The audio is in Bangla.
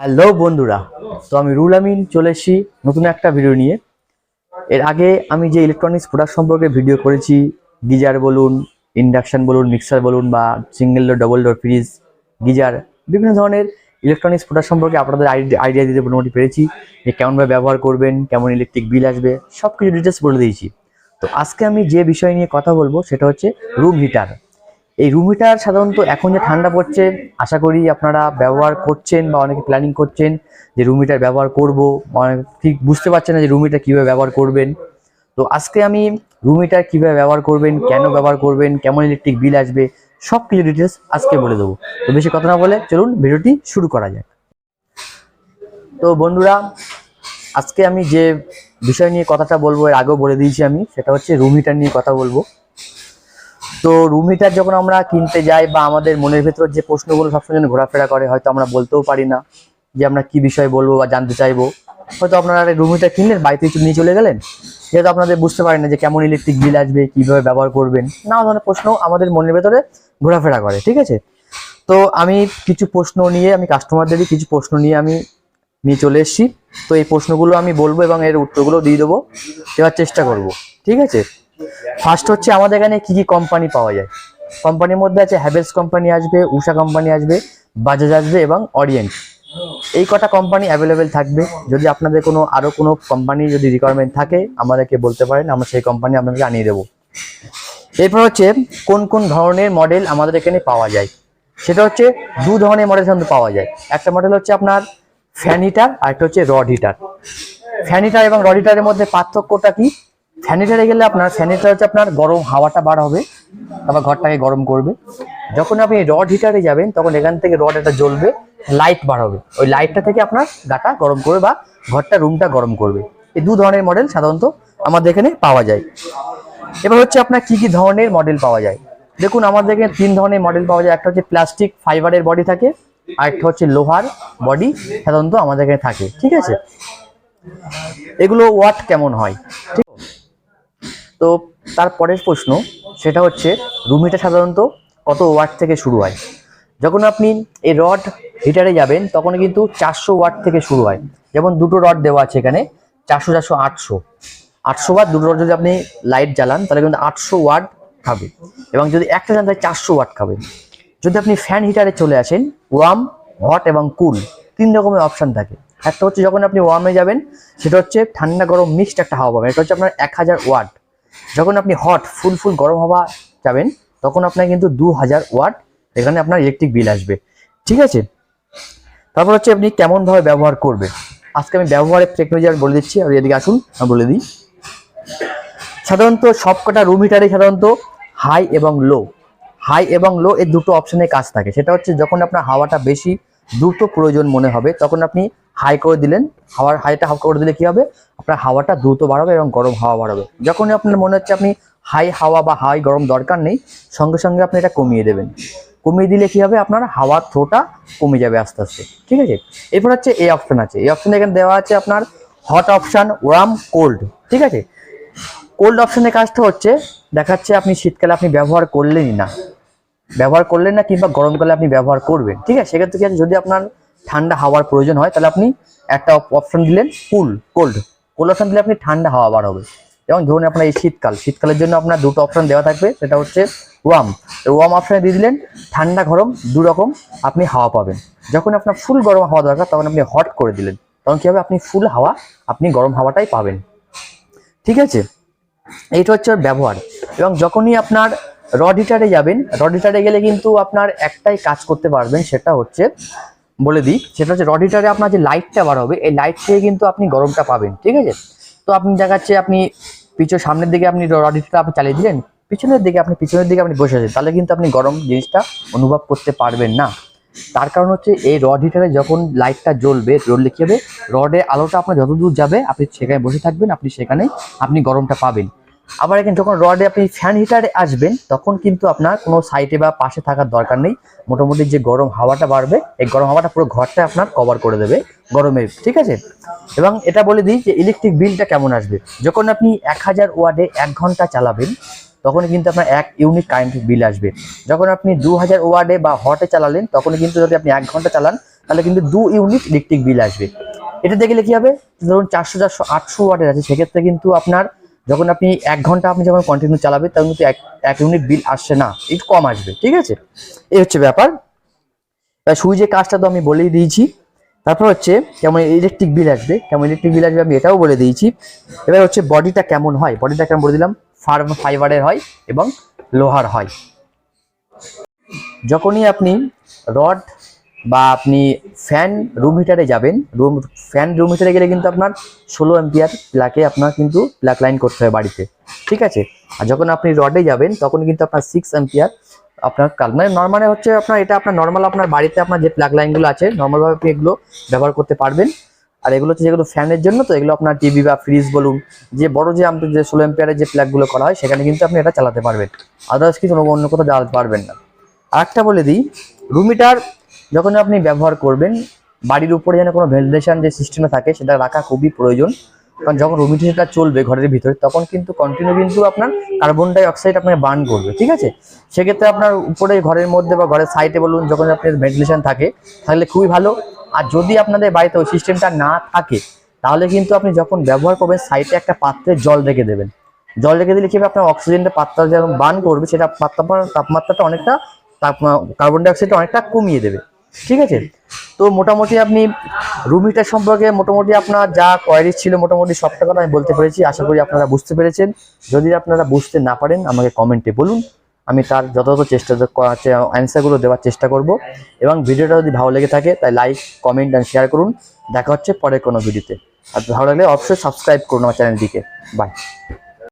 হ্যালো বন্ধুরা, তো আমি রুল আমিন চলে এসেছি নতুন একটা ভিডিও নিয়ে। এর আগে আমি যে ইলেকট্রনিক্স প্রোডাক্ট সম্পর্কে ভিডিও করেছি, গিজার বলুন, ইন্ডাকশন বলুন, মিক্সার বলুন বা single door double door fridge, geyser, বিভিন্ন ধরনের ইলেকট্রনিক্স প্রোডাক্ট সম্পর্কে আপনাদের আইডিয়া দিতে মোটামুটি পেরেছি যে কেমনভাবে ব্যবহার করবেন, কেমন ইলেকট্রিক বিল আসবে, সব কিছু ডিটেলস বলে দিয়েছি। তো আজকে আমি যে বিষয় নিয়ে কথা বলবো সেটা হচ্ছে রুম হিটার। এই রুম হিটার সাধারণত এখন যে ঠান্ডা পড়ছে, আশা করি আপনারা ব্যবহার করছেন বা অনেকে প্ল্যানিং করছেন যে রুম হিটার ব্যবহার করবো, অনেক ঠিক বুঝতে পারছেন না যে রুম হিটার কীভাবে ব্যবহার করবেন। তো আজকে আমি রুম হিটার কীভাবে ব্যবহার করবেন, কেন ব্যবহার করবেন, কেমন ইলেকট্রিক বিল আসবে, সব কিছু ডিটেলস আজকে বলে দেবো। তো বেশি কথা না বলে চলুন ভিডিওটি শুরু করা যাক। তো বন্ধুরা, আজকে আমি যে বিষয় নিয়ে কথাটা বলবো এর আগেও বলে দিয়েছি আমি, সেটা হচ্ছে রুম হিটার নিয়ে কথা বলবো। তো রুম হিটার যখন আমরা কিনতে যাই বা আমাদের মনের ভেতর যে প্রশ্নগুলো সবসময় ঘোরাফেরা করে, হয়তো আমরা বলতেও পারি না যে আমরা কি বিষয় বলবো বা জানতে চাইবো। হয়তো আপনারা রুম হিটার কিনলেন, বাড়িতে কিছু নিয়ে চলে গেলেন, যেহেতু আপনাদের বুঝতে পারেন না যে কেমন ইলেকট্রিক বিল আসবে, কিভাবে ব্যবহার করবেন, নানা ধরনের প্রশ্ন আমাদের মনের ভেতরে ঘোরাফেরা করে, ঠিক আছে। তো আমি কিছু প্রশ্ন নিয়ে, আমি কাস্টমারদেরই কিছু প্রশ্ন নিয়ে আমি নিয়ে চলে এসেছি। তো এই প্রশ্নগুলো আমি বলবো এবং এর উত্তরগুলো দিয়ে দেবো, দেওয়ার চেষ্টা করব, ঠিক আছে। ফার্স্ট হচ্ছে আমাদের এখানে কি কি কোম্পানি পাওয়া যায়। কোম্পানির মধ্যে আছে হ্যাভেলস কোম্পানি আসবে, উষা কোম্পানি আসবে, বাজাজ আসবে এবং অরিয়েন্ট। এই কটা কোম্পানি অ্যাভেলেবেল থাকবে। যদি আপনাদের আরো কোনো কোম্পানি যদি রিকোয়ারমেন্ট থাকে আমাদেরকে বলতে পারেন, আমরা সেই কোম্পানি আপনাদেরকে আনিয়ে দেবো। এরপর হচ্ছে কোন কোন ধরনের মডেল আমাদের এখানে পাওয়া যায়, সেটা হচ্ছে দু ধরনের মডেল সাধারণত পাওয়া যায়। একটা মডেল হচ্ছে আপনার ফ্যান হিটার, আর একটা হচ্ছে রড হিটার। ফ্যান হিটার এবং রড হিটারের মধ্যে পার্থক্যটা কি? ফ্যান হিটারে গেলে আপনার ফ্যান হিটার হচ্ছে আপনার গরম হাওয়াটা বার হবে, তারপর ঘরটাকে গরম করবে। যখন আপনি রড হিটারে যাবেন তখন এখান থেকে রড একটা জ্বলবে, লাইট বার হবে, ওই লাইটটা থেকে আপনার গাটা গরম করবে বা ঘরটা রুমটা গরম করবে। এই দু ধরনের মডেল সাধারণত আমাদের এখানে পাওয়া যায়। এবার হচ্ছে আপনার কি কি ধরনের মডেল পাওয়া যায়। দেখুন, আমাদের এখানে তিন ধরনের মডেল পাওয়া যায়। একটা হচ্ছে প্লাস্টিক ফাইবারের বডি থাকে, আর একটা হচ্ছে লোহার বডি সাধারণত আমাদের এখানে থাকে, ঠিক আছে। এগুলো ওয়াট কেমন হয়, ঠিক। তো তারপরের প্রশ্ন সেটা হচ্ছে রুম হিটার সাধারণত কত ওয়াট থেকে শুরু হয়। যখন আপনি এই রড হিটারে যাবেন তখন কিন্তু 400 ওয়াট থেকে শুরু হয়। যেমন দুটো রড দেওয়া আছে এখানে, 400 400 800 800 ওয়াট। দুটো রড যদি আপনি লাইট জ্বালান তাহলে কিন্তু 800 ওয়াট খাবে, এবং যদি একটা জ্বালান তাহলে 400 ওয়াট খাবে। যদি আপনি ফ্যান হিটারে চলে আসেন, ওয়ার্ম, হট এবং কুল, তিন রকমের অপশান থাকে। একটা হচ্ছে যখন আপনি ওয়ার্মে যাবেন সেটা হচ্ছে ঠান্ডা গরম মিক্সড একটা হাওয়া পাবেন, এটা হচ্ছে আপনার 1000 ওয়াট। যখন আপনি হট ফুল গরম হাওয়া যাবেন তখন আপনার কিন্তু 2000 ওয়াট এখানে আপনার ইলেকট্রিক বিল আসবে, ঠিক আছে। তারপর হচ্ছে আপনি কেমনভাবে ব্যবহার করবেন। আজকে আমি ব্যবহারের টেকনোলজি বলে দিচ্ছি, আর এদিকে আসুন আমি বলে দিই। সাধারণত সবকটা রুম হিটারে সাধারণত হাই এবং লো এই দুটো অপশনে কাজ থাকে। সেটা হচ্ছে যখন আপনার হাওয়াটা বেশি দ্রুত প্রয়োজন মনে হবে তখন আপনি হাই করে দিলেন, হাইটা হাফ করে দিলে কি হবে, আপনার হাওয়াটা দ্রুত বাড়াবে এবং গরম হাওয়া বাড়াবে। যখনই আপনার মনে হচ্ছে আপনি হাই হাওয়া বা হাই গরম দরকার নেই, সঙ্গে সঙ্গে আপনি এটা কমিয়ে দেবেন। কমিয়ে দিলে কি হবে, আপনার হাওয়ার থ্রোটা কমে যাবে আস্তে আস্তে, ঠিক আছে। এরপর হচ্ছে এই অপশন আছে, এই অপশন এখানে দেওয়া আছে আপনার হট অপশন, ওয়ার্ম, কোল্ড, ঠিক আছে। কোল্ড অপশনের কাজটা হচ্ছে দেখাচ্ছে আপনি শীতকালে আপনি ব্যবহার করলেন না কিংবা গরমকালে আপনি ব্যবহার করবেন, ঠিক আছে। সেক্ষেত্রে কি আছে, যদি আপনার ঠান্ডা হাওয়ার প্রয়োজন হয় তাহলে আপনি একটা অপশন দিলেন কোল্ড অপশন দিলে আপনি ঠান্ডা হাওয়া বার হবে। এবং ধরুন আপনার এই শীতকালের জন্য আপনার দুটো অপশন দেওয়া থাকবে, সেটা হচ্ছে ওয়ার্ম অপশনে দিয়ে দিলেন, ঠান্ডা গরম দু রকম আপনি হাওয়া পাবেন। যখন আপনার ফুল গরম হাওয়া দরকার তখন আপনি হট করে দিলেন, তখন কি হবে, আপনি ফুল হাওয়া, আপনি গরম হাওয়াটাই পাবেন, ঠিক আছে। এইটা হচ্ছে ব্যবহার। এবং যখনই আপনার রড হিটারে যাবেন, রড হিটারে গেলে কিন্তু আপনার একটাই কাজ করতে পারবেন, সেটা হচ্ছে বলে দিই, সেটা হচ্ছে রড হিটারে আপনার যে লাইটটা বার হবে এই লাইট থেকে কিন্তু আপনি গরমটা পাবেন, ঠিক আছে। তো আপনি দেখাচ্ছে আপনি সামনের দিকে আপনি রড হিটারটা আপনি চালিয়ে দিলেন, পিছনের দিকে আপনি বসে আছেন, তাহলে কিন্তু আপনি গরম জিনিসটা অনুভব করতে পারবেন না। তার কারণ হচ্ছে এই রড হিটারে যখন লাইটটা জ্বললে কি হবে, রডের আলোটা আপনার যতদূর যাবে আপনি সেখানে বসে থাকবেন, আপনি গরমটা পাবেন। আবার এখানে যখন রডে আপনি ফ্যান হিটারে আসবেন তখন কিন্তু আপনার কোনো সাইডে বা পাশে থাকার দরকার নেই। মোটামুটি যে গরম হাওয়াটা বাড়বে এই গরম হাওয়াটা পুরো ঘরটা আপনার কভার করে দেবে গরমের, ঠিক আছে। এবং এটা বলে দিই যে ইলেকট্রিক বিলটা কেমন আসবে। যখন আপনি 1000 ওয়াটে 1 ঘন্টা চালাবেন তখন কিন্তু আপনার 1 ইউনিট কারেন্ট বিল আসবে। যখন আপনি 2000 ওয়াটে বা হটে চালালেন তখন কিন্তু যদি আপনি 1 ঘন্টা চালান তাহলে কিন্তু 2 ইউনিট ইলেকট্রিক বিল আসবে। এটা দেখলে কি হবে, ধরুন 400 400 800 ওয়াটের আছে, সেক্ষেত্রে কিন্তু আপনার যখন আপনি 1 ঘন্টা আপনি যখন কন্টিনিউ চালাবেন তখন কিন্তু এক ইউনিট বিল আসছে না, একটু কম আসবে। ঠিক আছে, এই হচ্ছে ব্যাপার। সুইচের কাজটা তো আমি বলেই দিয়েছি। তারপর হচ্ছে কেমন ইলেকট্রিক বিল আসবে, আমি এটাও বলে দিয়েছি। এবার হচ্ছে বডিটা কেমন হয়, বডিটা কেমন বলে দিলাম, ফাইবারের হয় এবং লোহার হয়। যখনই আপনি রড বা আপনি ফ্যান রুম হিটারে যাবেন, ফ্যান রুম হিটারে গেলে কিন্তু আপনার 16 অ্যাম্পিয়ার প্লাগে আপনার কিন্তু প্লাগ লাইন করতে হবে বাড়িতে। ঠিক আছে, আর যখন আপনি রডে যাবেন তখন কিন্তু আপনার 6 অ্যাম্পিয়ার আপনার মানে নর্মালে হচ্ছে আপনার এটা আপনার নর্মাল আপনার বাড়িতে আপনার যে প্লাগ লাইনগুলো আছে নর্মালভাবে আপনি এগুলো ব্যবহার করতে পারবেন। আর এগুলো হচ্ছে যেগুলো ফ্যানের জন্য, তো এগুলো আপনার টিভি বা ফ্রিজ বলুন, যে বড় যে আমাদের যে 16 অ্যাম্পিয়ারের যে প্লাগগুলো করা হয় সেখানে কিন্তু আপনি এটা চালাতে পারবেন, আদার্স কিছু অন্য কোথাও চালাতে পারবেন না। আরেকটা বলে দিই, রুম হিটার যখন আপনি ব্যবহার করবেন বাড়ির উপরে যেন কোনো ভেন্টিলেশন যে সিস্টেমে থাকে সেটা রাখা খুবই প্রয়োজন। কারণ যখন রুম হিটারটা চলবে ঘরের ভিতরে তখন কিন্তু কন্টিনিউ কিন্তু আপনার কার্বন ডাই অক্সাইড আপনাকে বার্ন করবে। ঠিক আছে, সেক্ষেত্রে আপনার উপরে ঘরের মধ্যে বা ঘরের সাইডে বলুন যখন আপনার ভেন্টিলেশন থাকে তাহলে খুবই ভালো। আর যদি আপনাদের বাড়িতে ওই সিস্টেমটা না থাকে তাহলে কিন্তু আপনি যখন ব্যবহার করবেন সাইডে একটা পাত্রে জল রেখে দেবেন। জল রেখে দিলে কি হবে, আপনার অক্সিজেনটা পাত্র যেমন বার্ন করবে সেটা তাপমাত্রাটা অনেকটা কার্বন ডাই অক্সাইডটা অনেকটা কমিয়ে দেবে। ঠিক আছে, তো মোটামুটি আপনি রুম হিটার সম্পর্কে মোটামুটি আপনার যা কোয়ারিজ ছিল মোটামুটি সবটা কথা আমি বলতে পেরেছি। আশা করি আপনারা বুঝতে পেরেছেন। যদি আপনারা বুঝতে না পারেন আমাকে কমেন্টে বলুন, আমি তার যথাযথ চেষ্টা অ্যান্সারগুলো দেওয়ার চেষ্টা করব। এবং ভিডিওটা যদি ভালো লেগে থাকে তাই লাইক, কমেন্ট অ্যান্ড শেয়ার করুন। দেখা হচ্ছে পরে কোনো ভিডিওতে। আর ভালো লাগলে অবশ্যই সাবস্ক্রাইব করুন আমার চ্যানেলটিকে। বাই।